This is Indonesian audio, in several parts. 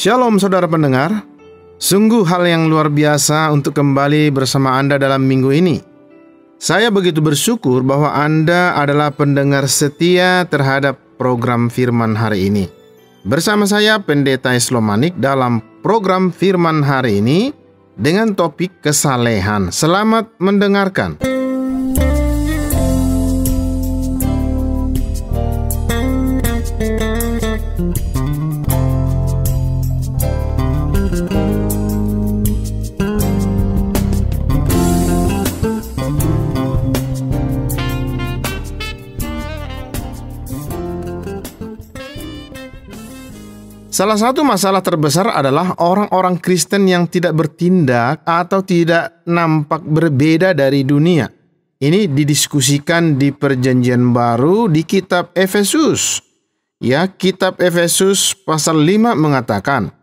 Shalom saudara pendengar, sungguh hal yang luar biasa untuk kembali bersama Anda dalam minggu ini. Saya begitu bersyukur bahwa Anda adalah pendengar setia terhadap program Firman hari ini. Bersama saya Pendeta Islomanik dalam program Firman hari ini dengan topik kesalehan. Selamat mendengarkan. Salah satu masalah terbesar adalah orang-orang Kristen yang tidak bertindak atau tidak nampak berbeda dari dunia. Ini didiskusikan di Perjanjian Baru di kitab Efesus. Ya, kitab Efesus pasal 5 mengatakan,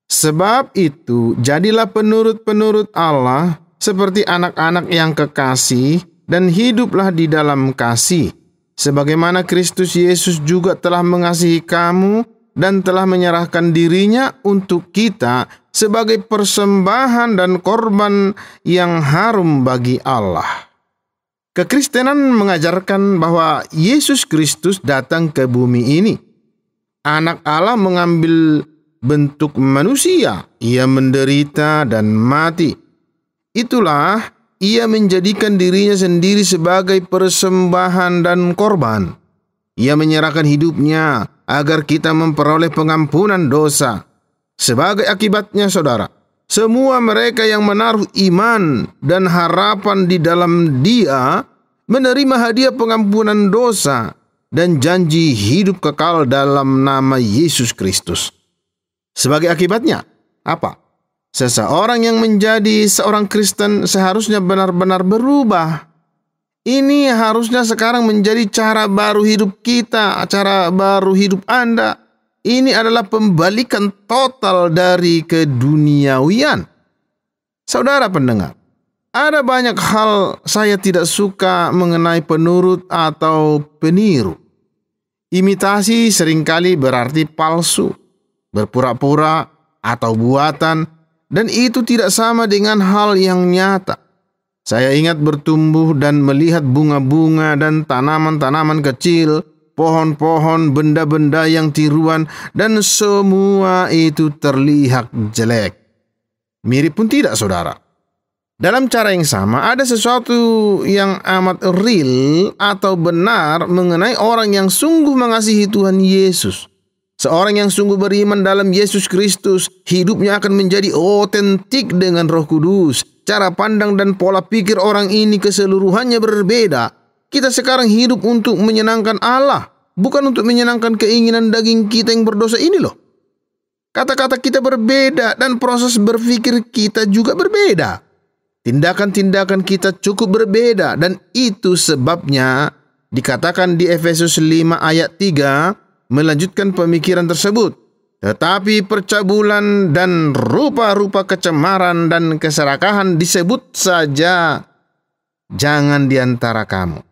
"Sebab itu jadilah penurut-penurut Allah seperti anak-anak yang kekasih dan hiduplah di dalam kasih, sebagaimana Kristus Yesus juga telah mengasihi kamu dan telah menyerahkan dirinya untuk kita sebagai persembahan dan korban yang harum bagi Allah." Kekristenan mengajarkan bahwa Yesus Kristus datang ke bumi ini. Anak Allah mengambil bentuk manusia. Ia menderita dan mati. Itulah ia menjadikan dirinya sendiri sebagai persembahan dan korban. Ia menyerahkan hidupnya agar kita memperoleh pengampunan dosa. Sebagai akibatnya, saudara, semua mereka yang menaruh iman dan harapan di dalam Dia menerima hadiah pengampunan dosa dan janji hidup kekal dalam nama Yesus Kristus. Sebagai akibatnya, apa? Seseorang yang menjadi seorang Kristen seharusnya benar-benar berubah. Ini harusnya sekarang menjadi cara baru hidup kita, cara baru hidup Anda. Ini adalah pembalikan total dari keduniawian. Saudara pendengar, ada banyak hal saya tidak suka mengenai penurut atau peniru. Imitasi seringkali berarti palsu, berpura-pura atau buatan, dan itu tidak sama dengan hal yang nyata. Saya ingat bertumbuh dan melihat bunga-bunga dan tanaman-tanaman kecil, pohon-pohon, benda-benda yang tiruan, dan semua itu terlihat jelek. Mirip pun tidak, saudara. Dalam cara yang sama, ada sesuatu yang amat real atau benar mengenai orang yang sungguh mengasihi Tuhan Yesus. Seorang yang sungguh beriman dalam Yesus Kristus, hidupnya akan menjadi otentik dengan Roh Kudus. Cara pandang dan pola pikir orang ini keseluruhannya berbeda. Kita sekarang hidup untuk menyenangkan Allah, bukan untuk menyenangkan keinginan daging kita yang berdosa ini loh. Kata-kata kita berbeda dan proses berpikir kita juga berbeda. Tindakan-tindakan kita cukup berbeda dan itu sebabnya dikatakan di Efesus 5 ayat 3 melanjutkan pemikiran tersebut. Tetapi percabulan dan rupa-rupa kecemaran dan keserakahan disebut saja jangan di antara kamu,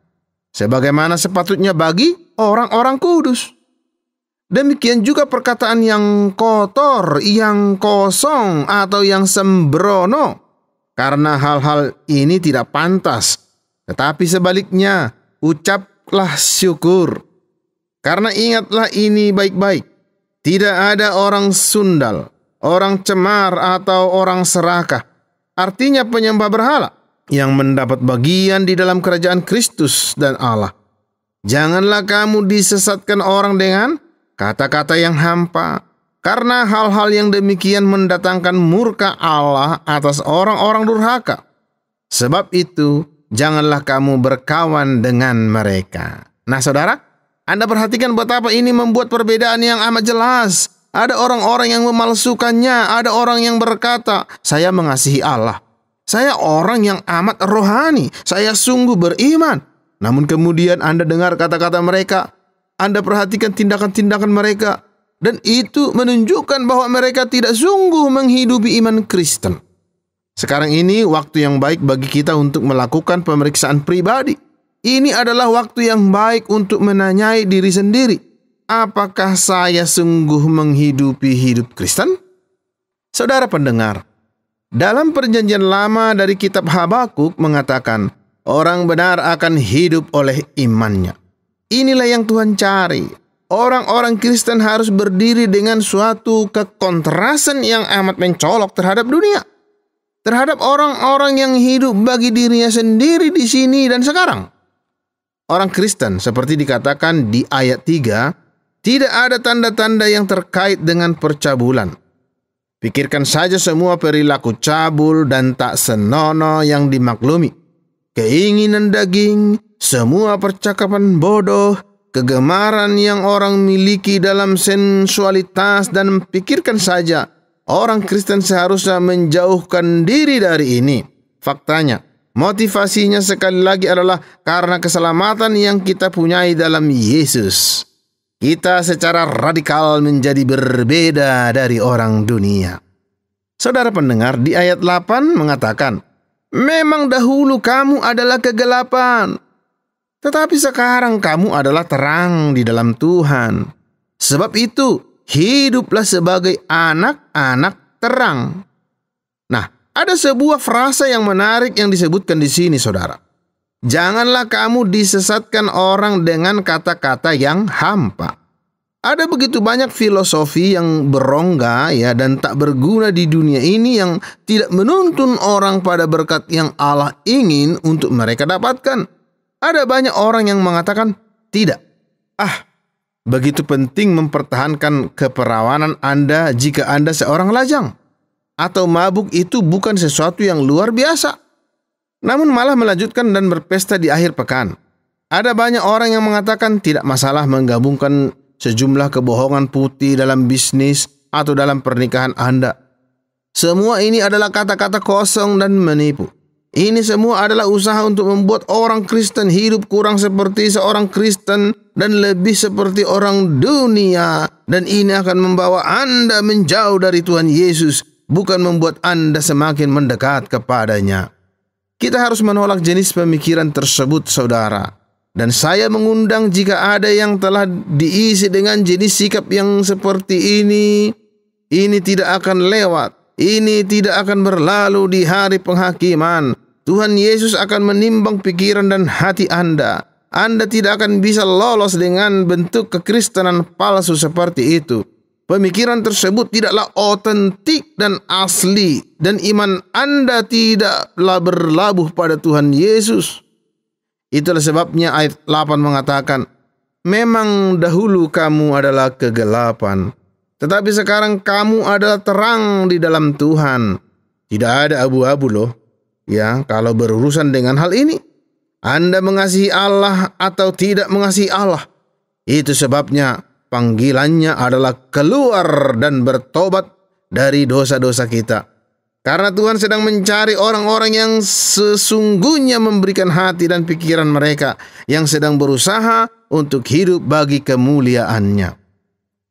sebagaimana sepatutnya bagi orang-orang kudus. Demikian juga perkataan yang kotor, yang kosong, atau yang sembrono, karena hal-hal ini tidak pantas. Tetapi sebaliknya, ucaplah syukur, karena ingatlah ini baik-baik. Tidak ada orang sundal, orang cemar, atau orang serakah, artinya penyembah berhala, yang mendapat bagian di dalam kerajaan Kristus dan Allah. Janganlah kamu disesatkan orang dengan kata-kata yang hampa, karena hal-hal yang demikian mendatangkan murka Allah atas orang-orang durhaka. Sebab itu, janganlah kamu berkawan dengan mereka. Nah, saudara, Anda perhatikan betapa ini membuat perbedaan yang amat jelas. Ada orang-orang yang memalsukannya, ada orang yang berkata, "Saya mengasihi Allah. Saya orang yang amat rohani. Saya sungguh beriman." Namun kemudian Anda dengar kata-kata mereka, Anda perhatikan tindakan-tindakan mereka, dan itu menunjukkan bahwa mereka tidak sungguh menghidupi iman Kristen. Sekarang ini waktu yang baik bagi kita untuk melakukan pemeriksaan pribadi. Ini adalah waktu yang baik untuk menanyai diri sendiri. apakah saya sungguh menghidupi hidup Kristen? Saudara pendengar, dalam Perjanjian Lama dari kitab Habakuk mengatakan, orang benar akan hidup oleh imannya. Inilah yang Tuhan cari. Orang-orang Kristen harus berdiri dengan suatu kekontrasan yang amat mencolok terhadap dunia, terhadap orang-orang yang hidup bagi dirinya sendiri di sini dan sekarang. Orang Kristen, seperti dikatakan di ayat 3, tidak ada tanda-tanda yang terkait dengan percabulan. Pikirkan saja semua perilaku cabul dan tak senonoh yang dimaklumi. Keinginan daging, semua percakapan bodoh, kegemaran yang orang miliki dalam sensualitas, dan pikirkan saja, orang Kristen seharusnya menjauhkan diri dari ini. Faktanya, motivasinya sekali lagi adalah karena keselamatan yang kita punyai dalam Yesus. Kita secara radikal menjadi berbeda dari orang dunia. Saudara pendengar, di ayat 8 mengatakan, memang dahulu kamu adalah kegelapan, tetapi sekarang kamu adalah terang di dalam Tuhan. Sebab itu, hiduplah sebagai anak-anak terang. Nah, ada sebuah frasa yang menarik yang disebutkan di sini, saudara. Janganlah kamu disesatkan orang dengan kata-kata yang hampa. Ada begitu banyak filosofi yang berongga dan tak berguna di dunia ini yang tidak menuntun orang pada berkat yang Allah ingin untuk mereka dapatkan. Ada banyak orang yang mengatakan, tidak. Begitu penting mempertahankan keperawanan Anda jika Anda seorang lajang. Atau mabuk itu bukan sesuatu yang luar biasa. Namun malah melanjutkan dan berpesta di akhir pekan. Ada banyak orang yang mengatakan tidak masalah menggabungkan sejumlah kebohongan putih dalam bisnis atau dalam pernikahan Anda. Semua ini adalah kata-kata kosong dan menipu. Ini semua adalah usaha untuk membuat orang Kristen hidup kurang seperti seorang Kristen dan lebih seperti orang dunia. Dan ini akan membawa Anda menjauh dari Tuhan Yesus, bukan membuat Anda semakin mendekat kepadanya. Kita harus menolak jenis pemikiran tersebut, saudara. Dan saya mengundang jika ada yang telah diisi dengan jenis sikap yang seperti ini tidak akan lewat. Ini tidak akan berlalu di hari penghakiman. Tuhan Yesus akan menimbang pikiran dan hati Anda. Anda tidak akan bisa lolos dengan bentuk kekristenan palsu seperti itu. Pemikiran tersebut tidaklah otentik dan asli, dan iman Anda tidaklah berlabuh pada Tuhan Yesus. Itulah sebabnya ayat 8 mengatakan, memang dahulu kamu adalah kegelapan, tetapi sekarang kamu adalah terang di dalam Tuhan. Tidak ada abu-abu loh. Kalau berurusan dengan hal ini, Anda mengasihi Allah atau tidak mengasihi Allah. Itu sebabnya panggilannya adalah keluar dan bertobat dari dosa-dosa kita. Karena Tuhan sedang mencari orang-orang yang sesungguhnya memberikan hati dan pikiran mereka, yang sedang berusaha untuk hidup bagi kemuliaan-Nya.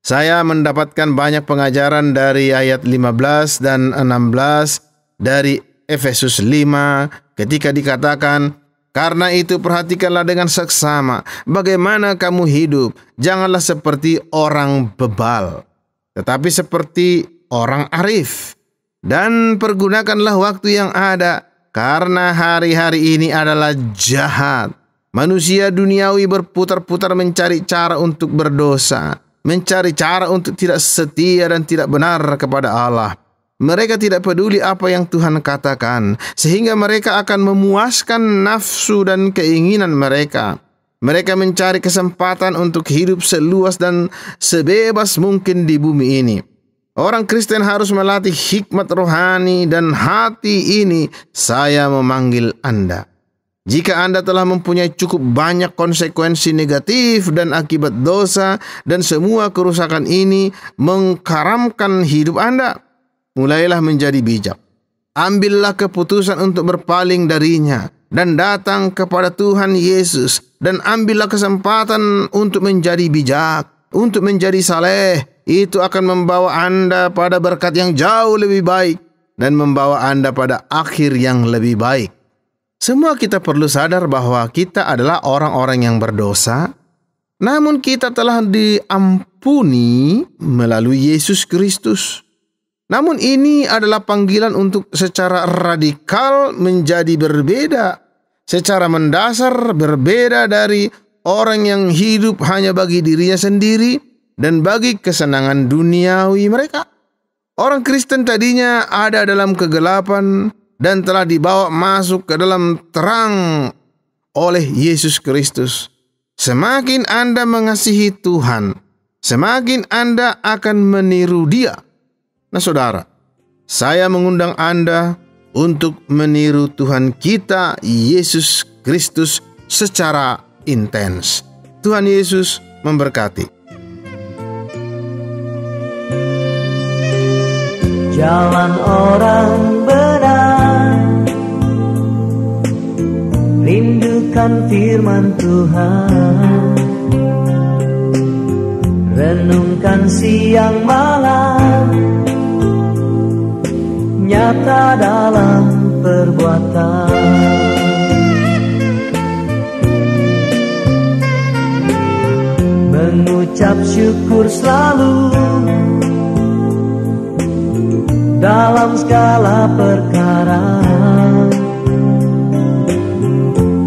Saya mendapatkan banyak pengajaran dari ayat 15 dan 16 dari Efesus 5 ketika dikatakan, karena itu perhatikanlah dengan seksama bagaimana kamu hidup. Janganlah seperti orang bebal, tetapi seperti orang arif. Dan pergunakanlah waktu yang ada, karena hari-hari ini adalah jahat. Manusia duniawi berputar-putar mencari cara untuk berdosa, mencari cara untuk tidak setia dan tidak benar kepada Allah. Mereka tidak peduli apa yang Tuhan katakan, sehingga mereka akan memuaskan nafsu dan keinginan mereka. Mereka mencari kesempatan untuk hidup seluas dan sebebas mungkin di bumi ini. Orang Kristen harus melatih hikmat rohani dan hati ini. Saya memanggil Anda. Jika Anda telah mempunyai cukup banyak konsekuensi negatif dan akibat dosa dan semua kerusakan ini mengkaramkan hidup Anda, mulailah menjadi bijak. Ambillah keputusan untuk berpaling darinya dan datang kepada Tuhan Yesus, dan ambillah kesempatan untuk menjadi bijak, untuk menjadi saleh. Itu akan membawa Anda pada berkat yang jauh lebih baik dan membawa Anda pada akhir yang lebih baik. Semua kita perlu sadar bahwa kita adalah orang-orang yang berdosa. Namun kita telah diampuni melalui Yesus Kristus. Namun ini adalah panggilan untuk secara radikal menjadi berbeda, secara mendasar berbeda dari orang yang hidup hanya bagi dirinya sendiri dan bagi kesenangan duniawi mereka. Orang Kristen tadinya ada dalam kegelapan dan telah dibawa masuk ke dalam terang oleh Yesus Kristus. Semakin Anda mengasihi Tuhan, semakin Anda akan meniru Dia. Nah saudara, saya mengundang Anda untuk meniru Tuhan kita, Yesus Kristus, secara intens. Tuhan Yesus memberkati. Jalan orang benar, rindukan firman Tuhan, renungkan siang malam, nyata dalam perbuatan. Mengucap syukur selalu dalam segala perkara,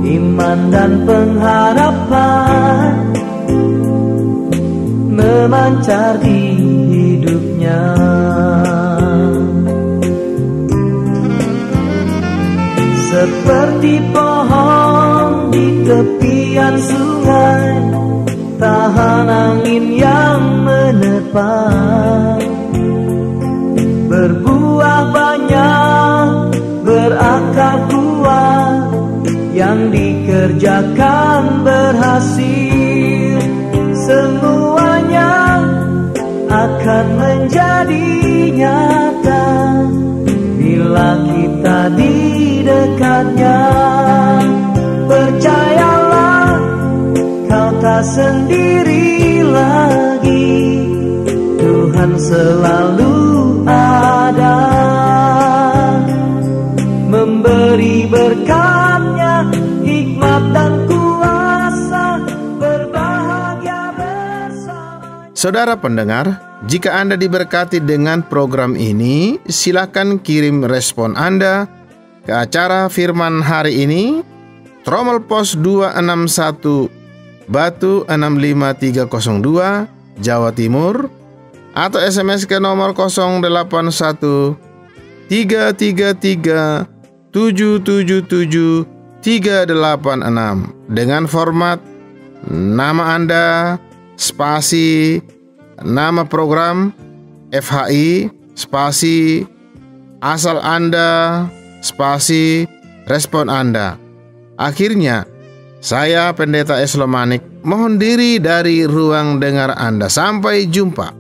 iman dan pengharapan memancar di hidupnya. Seperti pohon di tepian sungai, tahan angin yang menerpa, berbuah banyak, berakar kuat, yang dikerjakan berhasil. Semuanya akan menjadi nyata bila kita di dekatnya. Percayalah, kau tak sendiri lagi, Tuhan selalu ada, memberi berkat-Nya, hikmat dan kuasa, berbahagia bersama. Saudara pendengar, jika Anda diberkati dengan program ini, silakan kirim respon Anda ke acara Firman hari ini, Tromol Pos 261 Batu 65302, Jawa Timur, atau SMS ke nomor 081 333 777 386 dengan format nama Anda, spasi, nama program, FHI, spasi, asal Anda, spasi, respon Anda. Akhirnya, saya Pendeta Eslomanik mohon diri dari ruang dengar Anda. Sampai jumpa.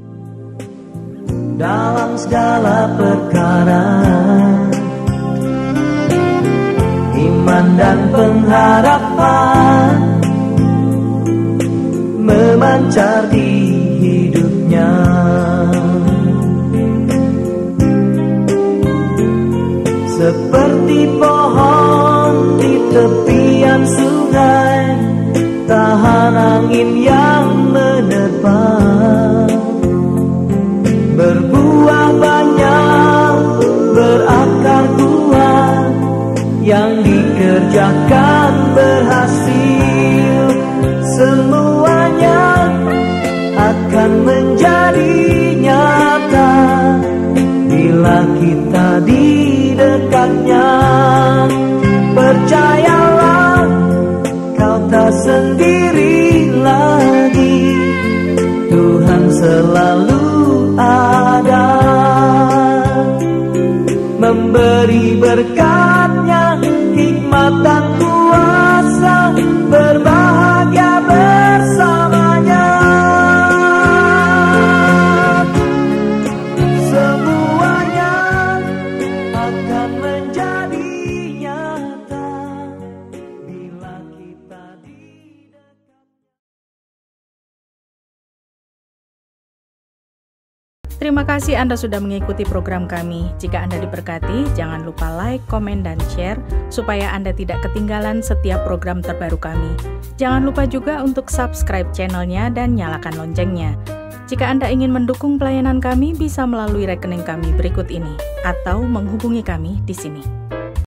Dalam segala perkara, iman dan pengharapan memancar di hidupnya. Seperti pohon di tepian sungai, tahan angin yang menerpa, berbuah banyak, berakar kuat, yang dikerjakan berhasil. Semuanya akan menjadi nyata bila kita di dekatnya. Percayalah, kau tak sendiri lagi, Tuhan selalu ada, memberi berkat-Nya, hikmat dan kuasa, berbahagia bersamanya. Semuanya akan menjadi nyata bila kita di dekat. Terima kasih Anda sudah mengikuti program kami. Jika Anda diberkati, jangan lupa like, komen, dan share supaya Anda tidak ketinggalan setiap program terbaru kami. Jangan lupa juga untuk subscribe channelnya dan nyalakan loncengnya. Jika Anda ingin mendukung pelayanan kami, bisa melalui rekening kami berikut ini atau menghubungi kami di sini.